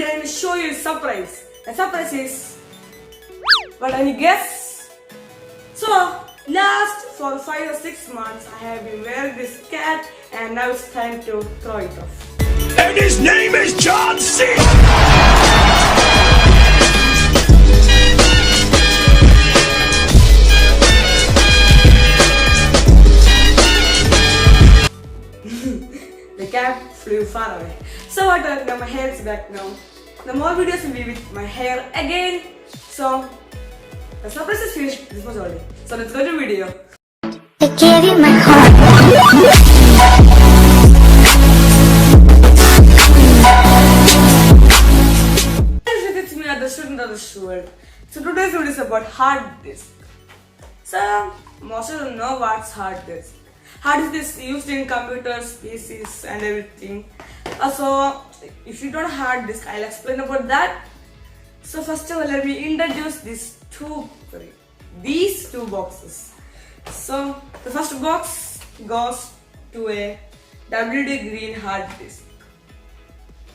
today I will show you a surprise. The surprise is, what any guess? So last for 5 or 6 months I have been wearing this cap and now it's time to throw it off. And his name is John C. The cap flew far away. So what? Now my hair is back now. The more videos will be with my hair again. So the surprise is finished. This was already. So let's go to the video. I gave you my heart. It's me, Adarsh, in the world. So today's video is about hard disk. So most of you know what's hard disk. Hard disk is used in computers, PCs, and everything. So if you don't have hard disk, I'll explain about that. So first of all, let me introduce these two boxes. So the first box goes to a WD green hard disk.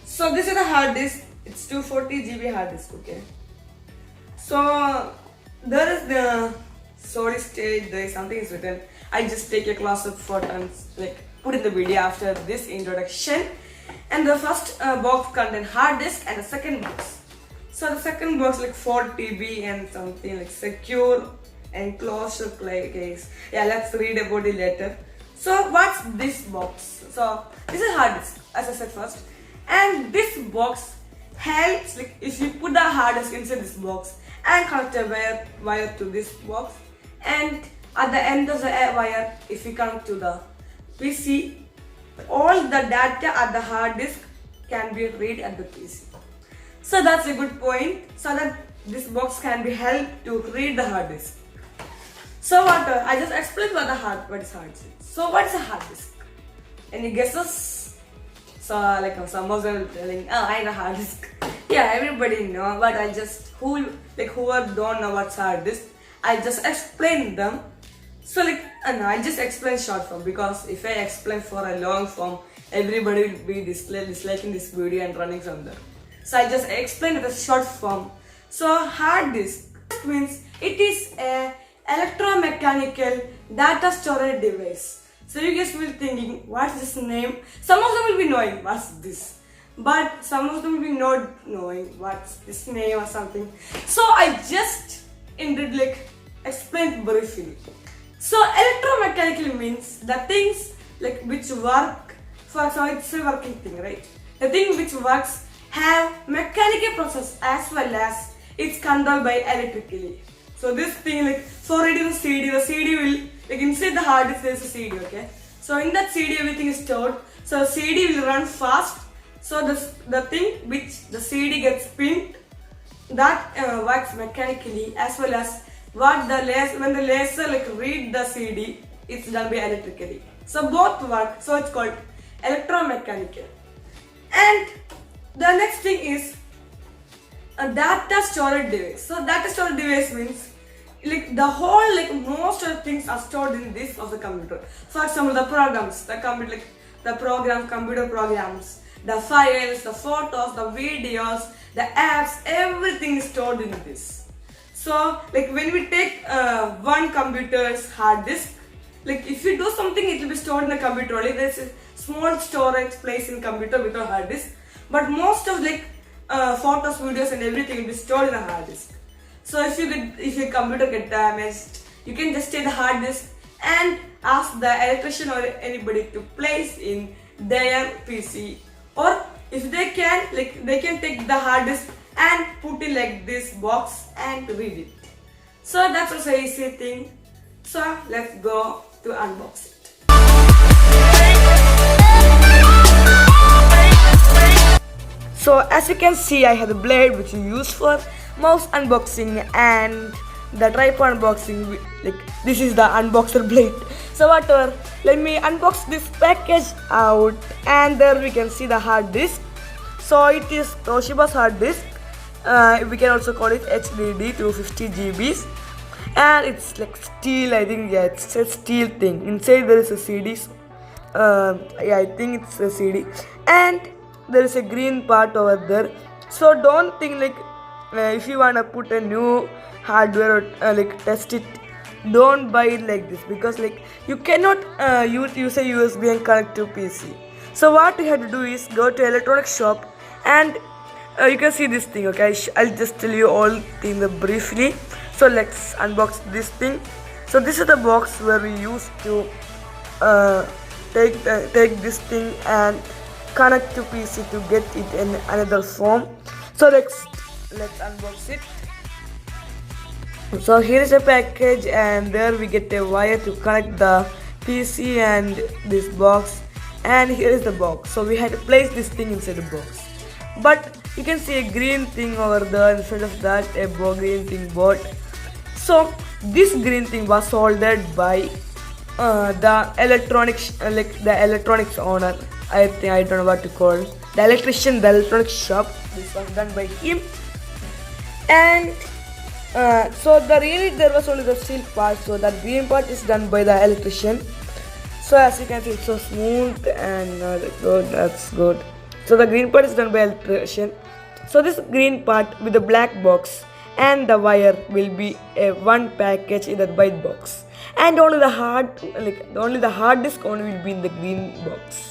So this is a hard disk. It's 240 GB hard disk. Okay. So there is the solid state. There is something is written. I just take a class of photons, like put in the video after this introduction. And the first box contains hard disk and the second box. So the second box like 4 TB and something like secure enclosure case. Yeah, let's read about it later. So what's this box? So this is hard disk, as I said first. And this box helps, like if you put the hard disk inside this box and connect a wire to this box, and at the end of the wire, if you connect to the PC, all the data at the hard disk can be read at the PC. So that's a good point, so that this box can be helped to read the hard disk. So what I just explained what is hard disk. So what's a hard disk? Any guesses? So like some of them telling, oh, I know hard disk. Yeah, everybody know, but I just whoever don't know what's hard disk, I just explain them. So like I just explain short form, because if I explain for a long form, everybody will be disliking this video and running from there. So I just explain the short form. So hard disk means it is a electromechanical data storage device. So you guys will be thinking, what's this name? Some of them will be knowing what's this, but some of them will be not knowing what's this name or something. So I just explain briefly. So electromechanical means the things like which work. For example, it's a working thing, right? The thing which works have mechanical process as well as it's controlled by electrically. So this thing, like for reading the CD will, like inside the hard disk there is a CD, okay? So in that CD everything is stored. So CD will run fast. So the thing which the CD gets pinned, that works mechanically, as well as when the laser read the CD, it's done by electrically. So both work. So it's called electromechanical. And the next thing is a data storage device. So data storage device means the whole most of the things are stored in this of the computer. For example, the programs, computer programs, the files, the photos, the videos, the apps, everything is stored in this. So when we take one computer's hard disk, if you do something, it will be stored in the computer only. There's a small storage place in computer with a hard disk, but most of photos, videos and everything will be stored in a hard disk. So if your computer get damaged, you can just take the hard disk and ask the electrician or anybody to place in their PC, or if they can, they can take the hard disk and put it like this box and read it. So that's also an easy thing. So let's go to unbox it. So as you can see, I have the blade which is used for mouse unboxing and the tripod unboxing. This is the unboxer blade. So whatever, let me unbox this package out, and there we can see the hard disk. So it is Toshiba's hard disk. We can also call it HDD 250 GBs, and it's steel. I think it's a steel thing. Inside there is a CD. I think it's a CD, and there is a green part over there. So don't think like if you wanna put a new hardware or like test it, don't buy it like this, because like you cannot use a USB and connect to PC. So what you have to do is go to electronic shop and you can see this thing. Okay, I'll just tell you all things briefly. So let's unbox this thing. So this is the box where we used to take this thing and connect to PC to get it in another form. So let's unbox it. So here is a package, and there we get a wire to connect the PC and this box, and here is the box. So we had to place this thing inside the box, but you can see a green thing over there. Instead of that, a green thing bought. So this green thing was soldered by the electronics owner. I think, I don't know what to call the electrician, the electronics shop. This was done by him, and so there was only the steel part. So that green part is done by the electrician. So as you can see, it's so smooth and good. That's good. So the green part is done by electrician. So this green part with the black box and the wire will be a one package in that white box, and only the hard disk only will be in the green box.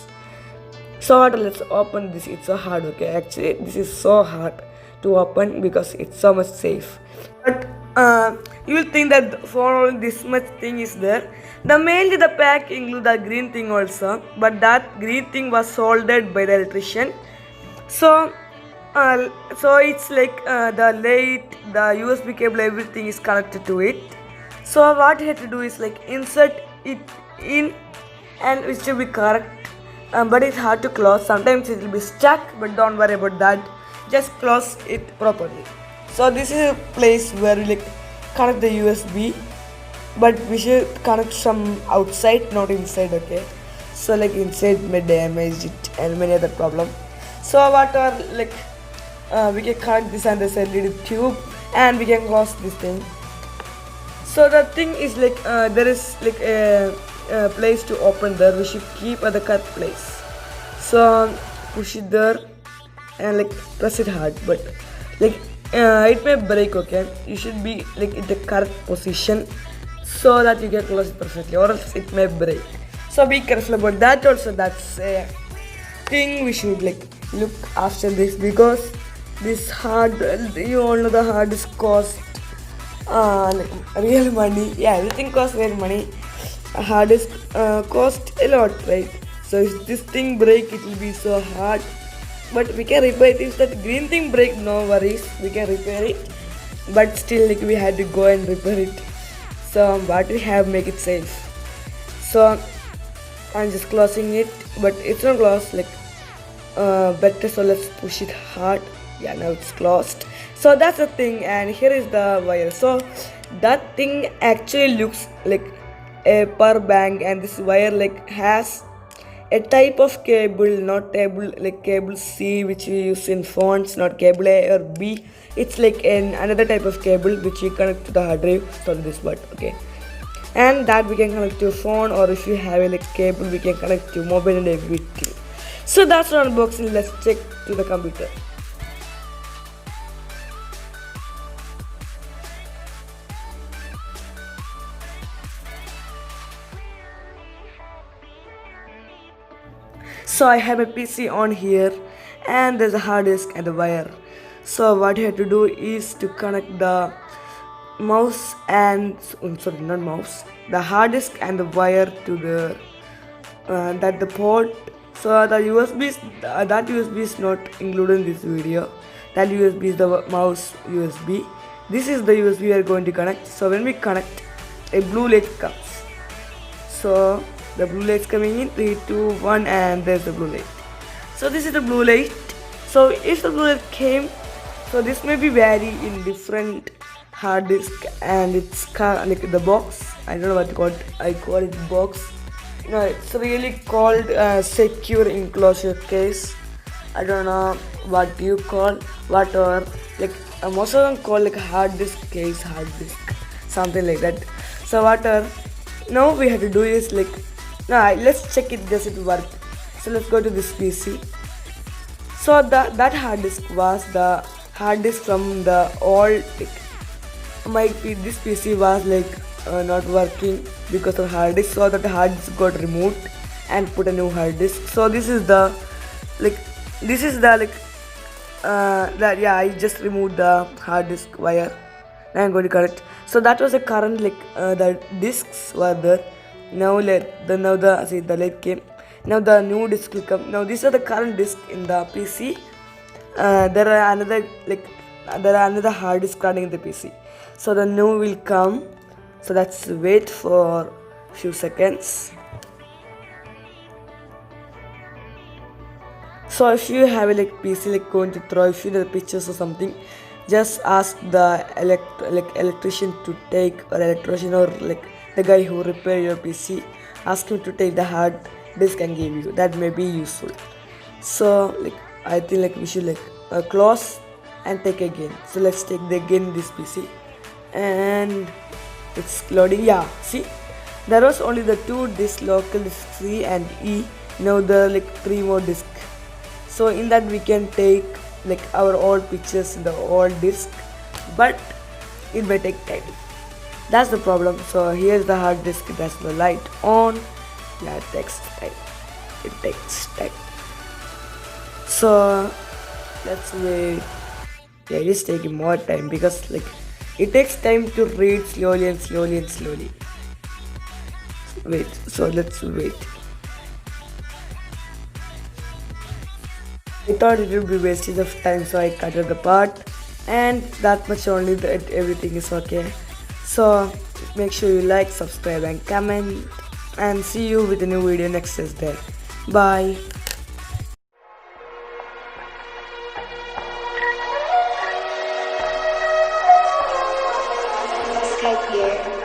So let's open this. It's so hard. Okay, actually this is so hard to open because it's so much safe. But you will think that for this much thing is there. Mainly the pack include the green thing also, but that green thing was soldered by the electrician. So it's like the light, the USB cable, everything is connected to it. So what you have to do is like insert it in, and it should be correct. But it's hard to close. Sometimes it will be stuck, but don't worry about that. Just close it properly. So this is a place where we like connect the USB, but we should connect some outside, not inside. Okay. So like inside may damage it and many other problem. So what are like we can connect this and this LED tube, and we can close this thing. So the thing is like there is like a place to open there. We should keep at the correct place. So push it there and like press it hard, but like it may break. Okay, you should be like in the correct position so that you can close it perfectly, or else it may break. So be careful about that also. That's a thing we should like look after this, because this hard, you all know the hard disk cost like real money. Yeah, everything costs real money. A hard disk cost a lot, right? So if this thing break, it will be so hard, but we can repair it. If that green thing break, no worries, we can repair it, but still like we had to go and repair it. So what we have, make it safe. So I'm just closing it, but it's not closed like better. So let's push it hard. Yeah, now it's closed. So that's the thing, and here is the wire. So that thing actually looks like a power bank, and this wire like has a type of cable, not cable like cable C which we use in phones, not cable A or B. It's like another type of cable which we connect to the hard drive. So this part, okay, and that we can connect to a phone, or if you have a like cable, we can connect to mobile and everything. So that's our unboxing. Let's check to the computer. So I have a PC on here, and there's a hard disk and a wire. So what you have to do is to connect the mouse and not mouse, the hard disk and the wire to the the port. So the USB is, that USB is not included in this video. That USB is the mouse USB. This is the USB we are going to connect. So when we connect, a blue light comes. So the blue light is coming in 3, 2, 1, and there's the blue light. So this is the blue light. So if the blue light came, so this may be vary in different hard disk, and it's like the box. I don't know what to call it. I call it box. No, it's really called secure enclosure case. I don't know what you call, whatever. Like most of them call like hard disk case, hard disk, something like that. So whatever. Now we have to do is like, now let's check it, does it work. So let's go to this PC. So that hard disk was the hard disk from the old, like, this PC was like not working because of hard disk, so that the hard disk got removed and put a new hard disk. So this is the like that, yeah, I just removed the hard disk wire. Now I'm going to connect. So that was the current, like the discs were there. Now the light came. Now the new disc will come. Now these are the current disc in the PC. There are another hard disk running in the PC. So the new will come. So let's wait for few seconds. So if you have a PC going to throw a few pictures or something, just ask the electrician to take, or electrician, or the guy who repair your PC, ask him to take the hard disk and give you. That may be useful. So I think we should close and take again. So let's take again this PC, and it's loading. Yeah, see, there was only the 2 disks, local disk C and E. Now there are 3 more disks. So in that we can take our old pictures in the old disk, but it may take time. That's the problem. So here's the hard disk. It has the light on. Yeah, it takes time. So let's wait. Yeah, it is taking more time because it takes time to read slowly and slowly and slowly. Wait. So let's wait. I thought it would be wastage of time, so I cut the part, and that much only, that everything is okay. So make sure you like, subscribe and comment, and see you with a new video next Thursday. Bye. Skype here.